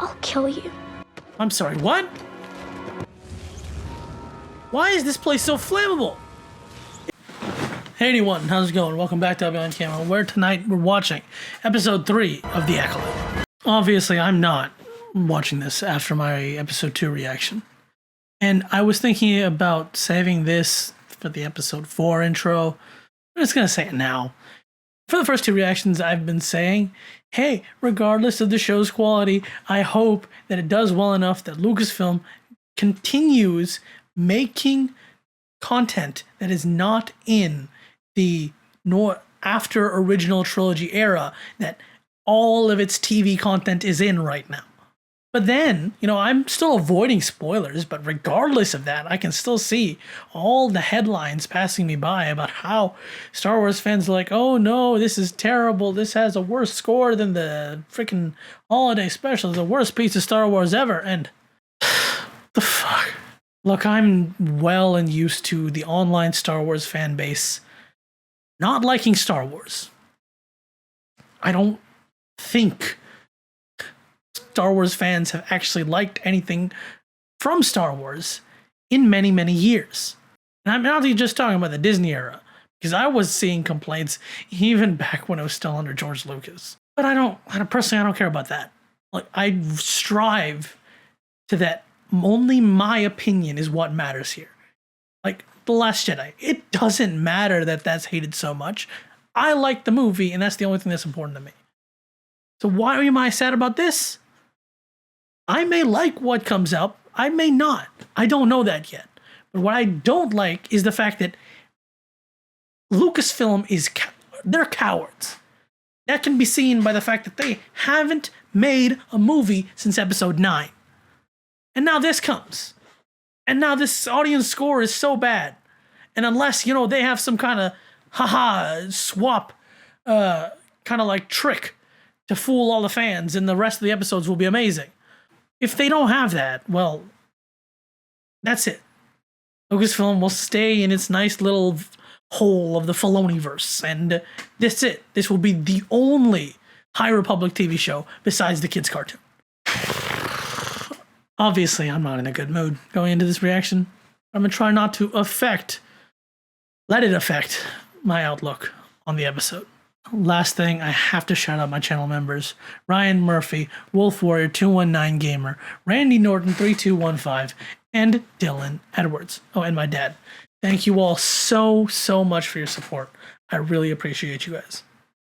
I'll kill you. I'm sorry, what? Why is this place so flammable? Hey anyone, how's it going? Welcome back to Abhi on Camera, where tonight we're watching episode 3 of The Acolyte. Obviously, I'm not watching this after my episode 2 reaction. And I was thinking about saving this for the episode 4 intro. I'm just gonna say it now. For the first 2 reactions, I've been saying, hey, regardless of the show's quality, I hope that it does well enough that Lucasfilm continues making content that is not in the after original trilogy era that all of its TV content is in right now. But then, you know, I'm still avoiding spoilers, but regardless of that, I can still see all the headlines passing me by about how Star Wars fans are like, oh no, this is terrible. This has a worse score than the freaking holiday special. It's the worst piece of Star Wars ever. And the fuck? Look, I'm well and used to the online Star Wars fan base not liking Star Wars. I don't think Star Wars fans have actually liked anything from Star Wars in many, many years. And I'm not just talking about the Disney era, because I was seeing complaints even back when it was still under George Lucas. But I don't care about that. Like, I strive to that only my opinion is what matters here. Like The Last Jedi, it doesn't matter that that's hated so much. I like the movie, and that's the only thing that's important to me. So why am I sad about this? I may like what comes out. I may not. I don't know that yet. But what I don't like is the fact that Lucasfilm they're cowards. That can be seen by the fact that they haven't made a movie since episode 9. And now this comes. And now this audience score is so bad. And unless, you know, they have some kind of swap kind of like trick to fool all the fans, and the rest of the episodes will be amazing. If they don't have that, well, that's it. Lucasfilm will stay in its nice little hole of the Filoniverse, and that's it. This will be the only High Republic TV show besides the kids' cartoon. Obviously, I'm not in a good mood going into this reaction. I'm going to try not to let it affect my outlook on the episode. Last thing, I have to shout out my channel members: Ryan Murphy, Wolf Warrior 219 Gamer, Randy Norton 3215, and Dylan Edwards. Oh, and my dad. Thank you all so much for your support. I really appreciate you guys.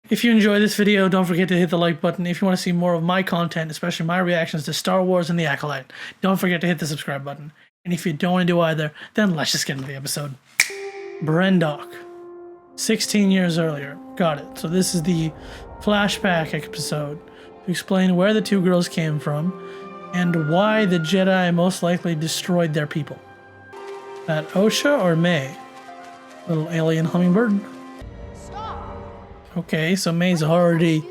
If you enjoyed this video, don't forget to hit the like button. If you want to see more of my content, especially my reactions to Star Wars and The Acolyte, don't forget to hit the subscribe button. And if you don't want to do either, then let's just get into the episode. Brendok. 16 years earlier. Got it. So this is the flashback episode to explain where the 2 girls came from and why the Jedi most likely destroyed their people. That Osha or Mae? Little alien hummingbird? Stop. Okay, so Mae's already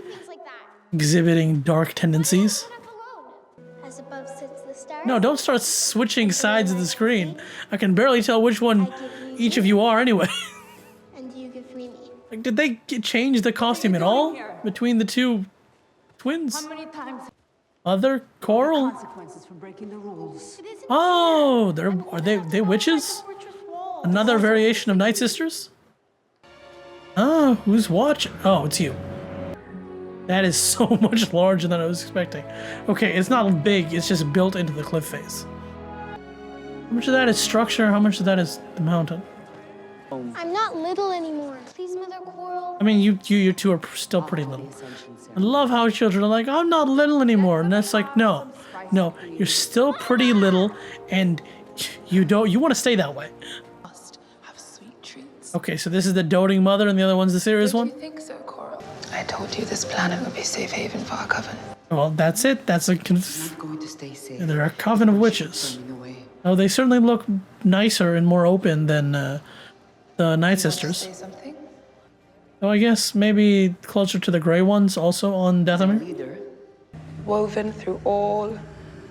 exhibiting dark tendencies. As above sits the stars. No, don't start switching sides of the screen. I can barely tell which one each of you are anyway. Like, did they change the costume at all between the 2 twins? How many times Mother Coral? consequences for breaking the rules? Oh, are they witches? Another variation of Night Sisters? Ah, who's watching? Oh, it's you. That is so much larger than I was expecting. Okay, it's not big, it's just built into the cliff face. How much of that is structure? How much of that is the mountain? I'm not little anymore. Please, Mother Coral. I mean, you 2 are still pretty little. I love how children are like, I'm not little anymore, and that's like, no, you're still pretty little, and you want to stay that way. Have sweet treats. Okay, so this is the doting mother, and the other one's the serious one. You think so, Coral? I told you this planet would be a safe haven for our coven. Well, that's it. That's a Not going to stay safe. they're a coven of witches. Running away. Oh, they certainly look nicer and more open than the Night Sisters. Say something? Oh, I guess maybe closer to the gray ones, also on Dathomir. Leader. Woven through all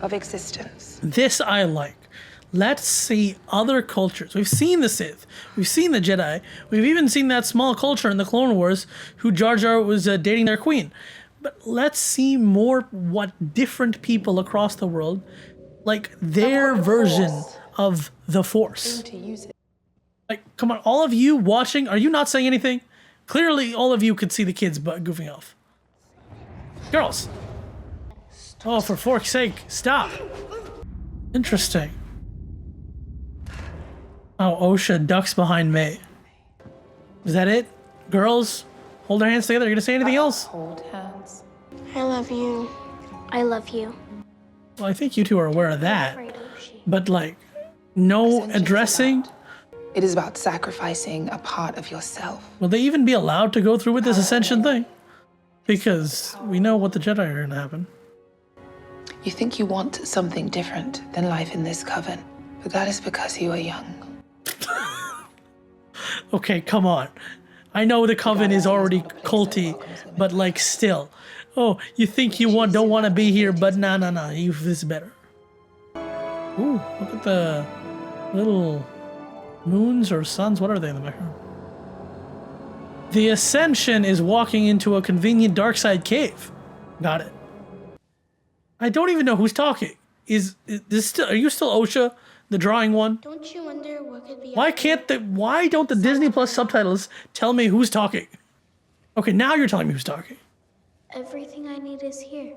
of existence. This I like. Let's see other cultures. We've seen the Sith. We've seen the Jedi. We've even seen that small culture in the Clone Wars who Jar Jar was dating their queen. But let's see more what different people across the world, like their version of the Force. To use it. Like, come on, all of you watching, are you not saying anything? Clearly, all of you could see the kids but goofing off. Girls. Oh, for fork's sake, stop. Interesting. Oh, Osha ducks behind Mae. Is that it? Girls, hold their hands together. Are you gonna say anything else? Hold hands. I love you. I love you. Well, I think you two are aware of that. Afraid, Oshi. But like, no addressing? It is about sacrificing a part of yourself. Will they even be allowed to go through with this ascension thing? Because we know what the Jedi are gonna happen. You think you want something different than life in this coven, but that is because you are young. Okay, come on. I know the coven is already culty, but like still. Oh, you think you don't want to be here, but nah, this is better. Ooh, look at the little moons or suns. What are they in the background? The Ascension is walking into a convenient dark side cave. Got it. I don't even know who's talking. Is this still? Are you still Osha, the drawing one? Don't you wonder what could be? Why don't the Disney Plus subtitles tell me who's talking? Okay, now you're telling me who's talking. Everything I need is here.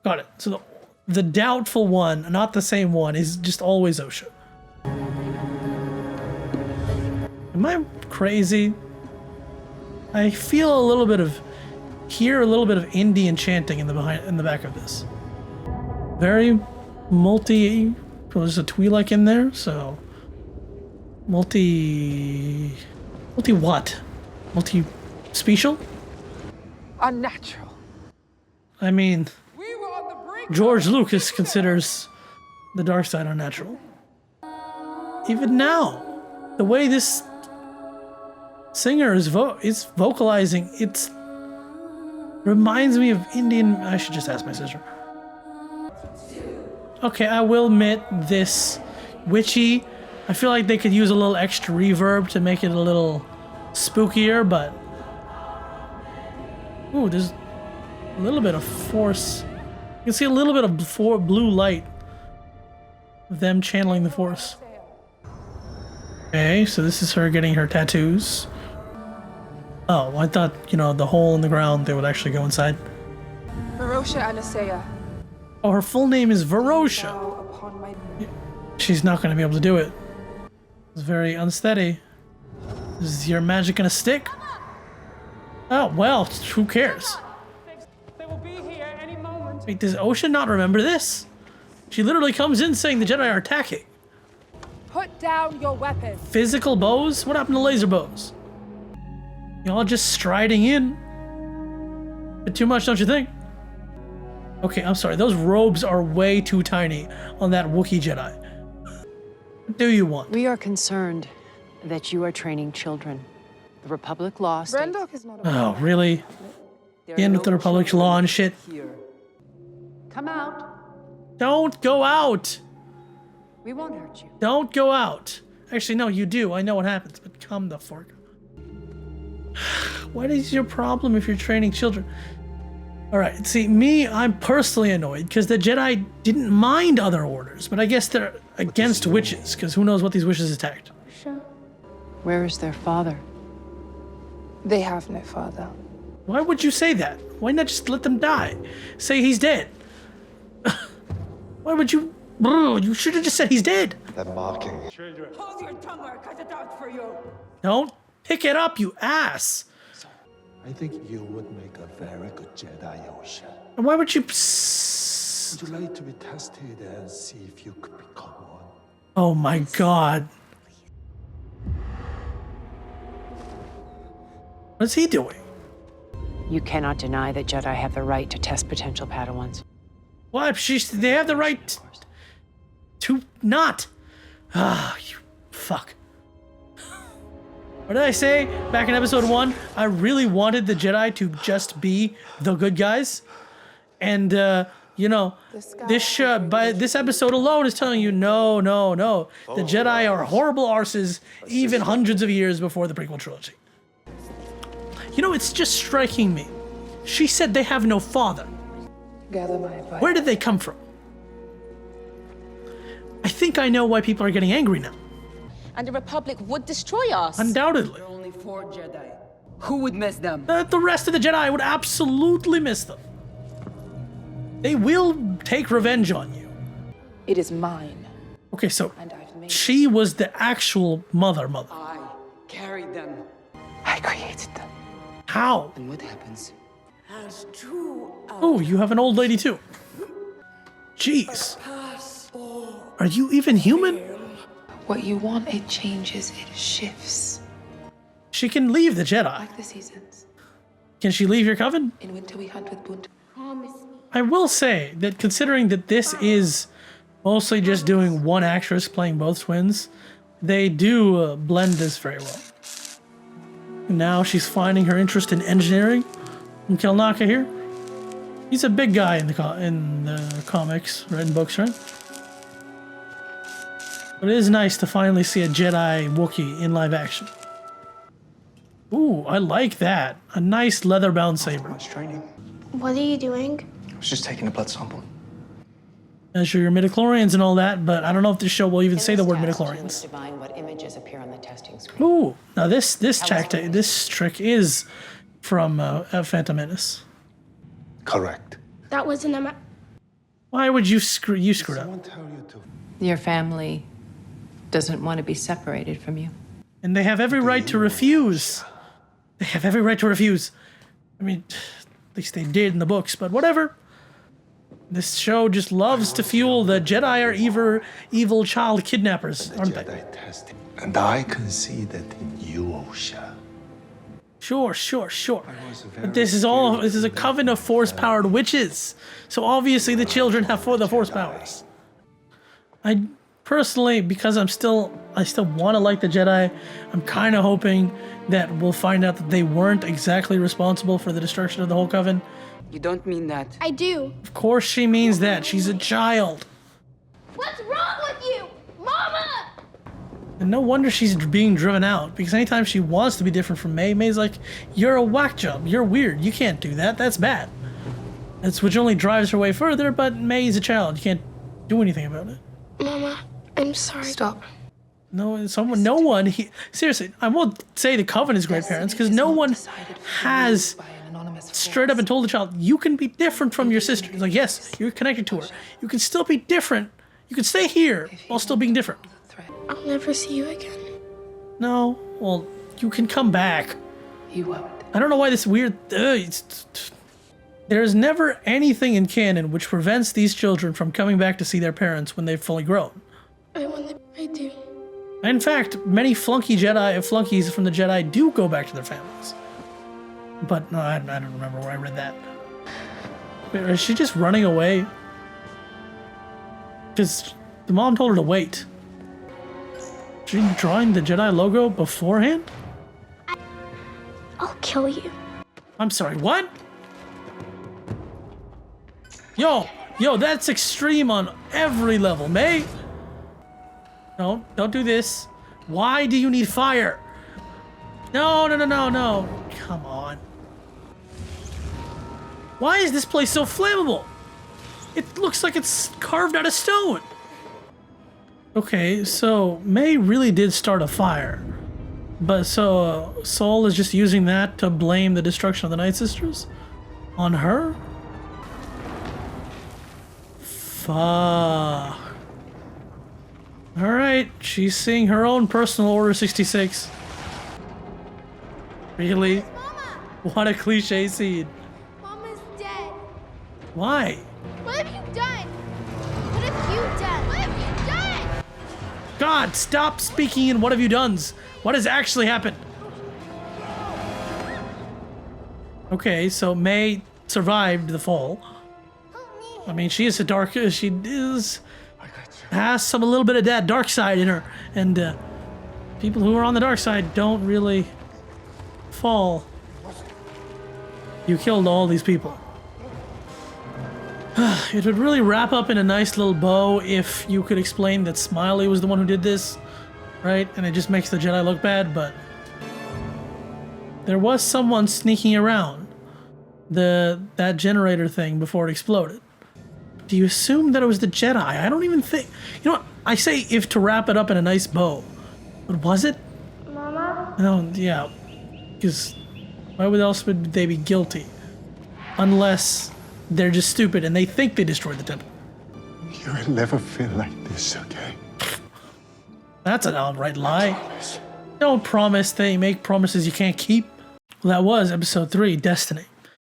Got it. So the doubtful one, not the same one, is just always Osha. Am I crazy? I feel a little bit of Indian chanting in the back of this. Very multi. Well, there's a Twi'lek in there, so multi what? Multi-special? Unnatural. I mean, We were on the brink. George Lucas considers the dark side unnatural. Even now, the way this singer is vocalizing, it reminds me of Indian. I should just ask my sister. Okay, I will admit this witchy. I feel like they could use a little extra reverb to make it a little spookier, but ooh, there's a little bit of force. You can see a little bit of blue light of them channeling the force. Okay, so this is her getting her tattoos. Oh, I thought, the hole in the ground, they would actually go inside. Marosha Anasea. Oh, her full name is Varosha. Bow upon my She's not going to be able to do it. It's very unsteady. Is your magic going to stick? Oh, well, who cares? They will be here any moment. Wait, does Osha not remember this? She literally comes in saying the Jedi are attacking. Put down your weapon. Physical bows? What happened to laser bows? Y'all just striding in. Bit too much, don't you think? Okay, I'm sorry. Those robes are way too tiny on that Wookiee Jedi. What do you want? We are concerned that you are training children. The Republic law states Brendok is not a Oh, really? The end of the Republic's law and shit. come out. Don't go out! We won't hurt you. Don't go out! Actually, no, you do. I know what happens, but come the fork. What is your problem if you're training children? Alright, see, me, I'm personally annoyed because the Jedi didn't mind other orders, but I guess they're against witches, because who knows what these witches attacked. Where is their father? They have no father. Why would you say that? Why not just let them die? Say he's dead. Why would you... You should have just said he's dead. That mocking. Hold your tongue or I cut it out for you. Don't pick it up, you ass. I think you would make a very good Jedi, Osha. And why would you... Would you like to be tested and see if you could become one? Oh my god. What's he doing? You cannot deny that Jedi have the right to test potential Padawans. What? They have the right to not. Ah, you fuck. What did I say back in episode 1? I really wanted the Jedi to just be the good guys. And, by this episode alone is telling you, no. The Jedi are horrible arses even hundreds of years before the prequel trilogy. It's just striking me She said they have no father. Gather my advice. Where did they come from? I think I know why people are getting angry now. And the Republic would destroy us. Undoubtedly. Only 4 Jedi. Who would miss them? The rest of the Jedi would absolutely miss them. They will take revenge on you. It is mine, Okay, so and I've made she was the actual mother. I carried them. I created them. How? And what happens? Oh, you have an old lady too. Jeez. Are you even human? What you want, it changes, it shifts. She can leave the Jedi. Like the seasons. Can she leave your coven? In winter we hunt with Bunt. Promise me. I will say that considering that this is mostly just doing one actress playing both twins, they do blend this very well. Now she's finding her interest in engineering. And Kelnaka here, he's a big guy in the comics, read books, right? But it is nice to finally see a Jedi Wookiee in live action. Ooh, I like that. A nice leather-bound saber. Much training. What are you doing? I was just taking a blood sample. Measure your midichlorians and all that, but I don't know if this show will even In say the this word test, you midichlorians. must divine what images appear on the testing screen. Ooh, now this trick is from Phantom Menace. Correct. That wasn't a Why would you screw up? Someone tell you to. Your family doesn't want to be separated from you. And they have every right to refuse. They have every right to refuse. I mean, at least they did in the books, but whatever. This show just loves to fuel the Jedi are evil child kidnappers, The aren't they? Jedi testing. And I can see that in you, Osha. Sure. was very But this is a coven of force-powered witches. So obviously the children have the force powers. I personally, because I still want to like the Jedi, I'm kind of hoping that we'll find out that they weren't exactly responsible for the destruction of the whole coven. You don't mean that. I do. Of course she means that. She's a child. What's wrong with you? Mama! And no wonder she's being driven out, because anytime she wants to be different from Mae, Mae's like, you're a whack job, you're weird, you can't do that, that's bad. That's which only drives her way further, but Mae's a child, you can't do anything about it. Mama, I'm sorry. Stop. Seriously, I won't say the Coven is great parents, because no one has straight up and told the child, you can be different from your sister. It's like, yes, you're connected to her. You can still be different. You can stay here while still being different. I'll never see you again. No, well, you can come back. You won't. I don't know why this weird... There's never anything in canon which prevents these children from coming back to see their parents when they've fully grown. I do. In fact, many flunkies from the Jedi do go back to their families. But no, I don't remember where I read that. Wait, is she just running away? Because the mom told her to wait. She drawing the Jedi logo beforehand? I'll kill you. I'm sorry, what? Yo, that's extreme on every level, Mae. No, don't do this. Why do you need fire? No. Come on. Why is this place so flammable? It looks like it's carved out of stone. Okay, so Mae really did start a fire. But so Saul is just using that to blame the destruction of the Night Sisters? On her? Fuck. Alright, she's seeing her own personal Order 66. Really? Mama! What a cliche scene. Mama's dead. Why? What have you done? What have you done? What have you done? God, stop speaking in what have you done's. What has actually happened? Okay, so Mae survived the fall. I mean, she is has a little bit of that dark side in her, and people who are on the dark side don't really fall. You killed all these people. It would really wrap up in a nice little bow if you could explain that Smiley was the one who did this, right? And it just makes the Jedi look bad, but there was someone sneaking around. that generator thing before it exploded. Do you assume that it was the Jedi? I don't even think... You know what? I say if to wrap it up in a nice bow. But was it? Mama? No, yeah. Because why else would they be guilty? Unless they're just stupid and they think they destroyed the temple. You will never feel like this, okay? That's an outright lie. Don't promise. They make promises you can't keep. Well, that was episode 3, Destiny.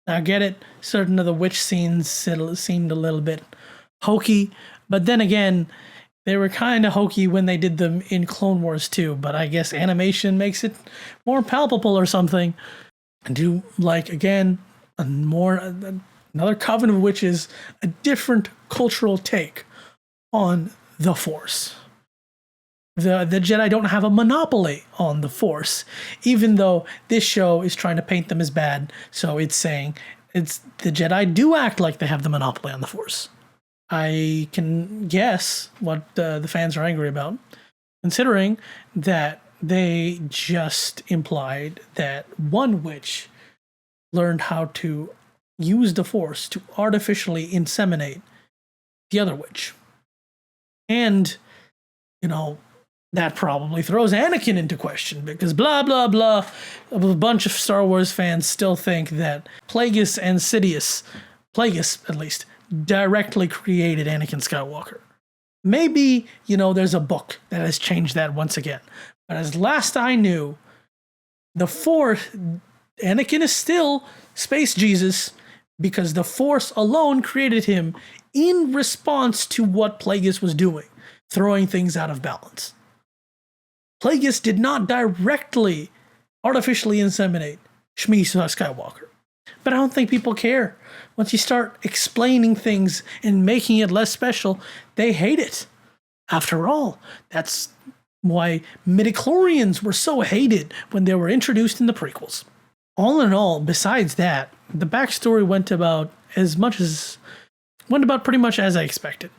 Now, I get it. Certain of the witch scenes seemed a little bit hokey, but then again, they were kind of hokey when they did them in Clone Wars too. But I guess animation makes it more palpable or something. I do like, again, another coven of witches, a different cultural take on the Force. The Jedi don't have a monopoly on the Force, even though this show is trying to paint them as bad. So it's saying the Jedi do act like they have the monopoly on the Force. I can guess what the fans are angry about, considering that they just implied that one witch learned how to use the Force to artificially inseminate the other witch. And, you know, that probably throws Anakin into question because blah, blah, blah. A bunch of Star Wars fans still think that Plagueis and Sidious, Plagueis at least, directly created Anakin Skywalker. Maybe, you know, there's a book that has changed that once again. But as last I knew, the Force, Anakin is still Space Jesus because the Force alone created him in response to what Plagueis was doing, throwing things out of balance. Plagueis did not directly artificially inseminate Shmi Skywalker. But I don't think people care. Once you start explaining things and making it less special, they hate it. After all, that's why midichlorians were so hated when they were introduced in the prequels. All in all, besides that, the backstory went about pretty much as I expected.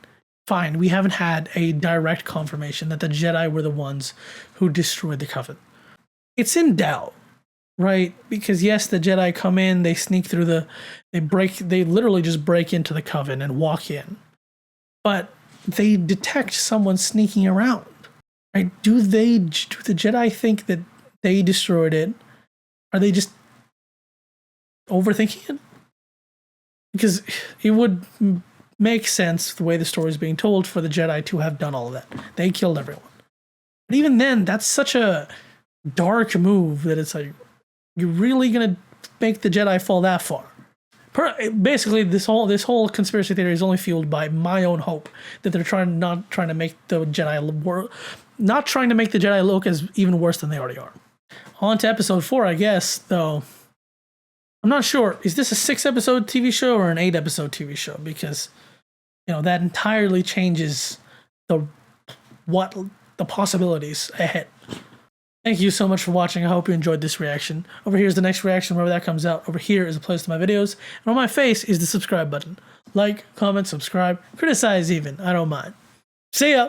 Fine, we haven't had a direct confirmation that the Jedi were the ones who destroyed the coven. It's in doubt, right? Because yes, the Jedi come in, they sneak through they literally just break into the coven and walk in. But they detect someone sneaking around, right? Do the Jedi think that they destroyed it? Are they just overthinking it? Because it would make sense the way the story is being told for the Jedi to have done all of that. They killed everyone. But even then, that's such a dark move that it's like, you're really going to make the Jedi fall that far. Basically, this whole conspiracy theory is only fueled by my own hope that they're not trying to make the Jedi look as even worse than they already are. On to episode 4, I guess, though. I'm not sure. Is this a 6-episode TV show or an 8-episode TV show? Because, you know, that entirely changes the possibilities ahead. Thank you so much for watching. I hope you enjoyed this reaction. Over here is the next reaction, wherever that comes out. Over here is a place to my videos. And on my face is the subscribe button. Like, comment, subscribe, criticize even. I don't mind. See ya!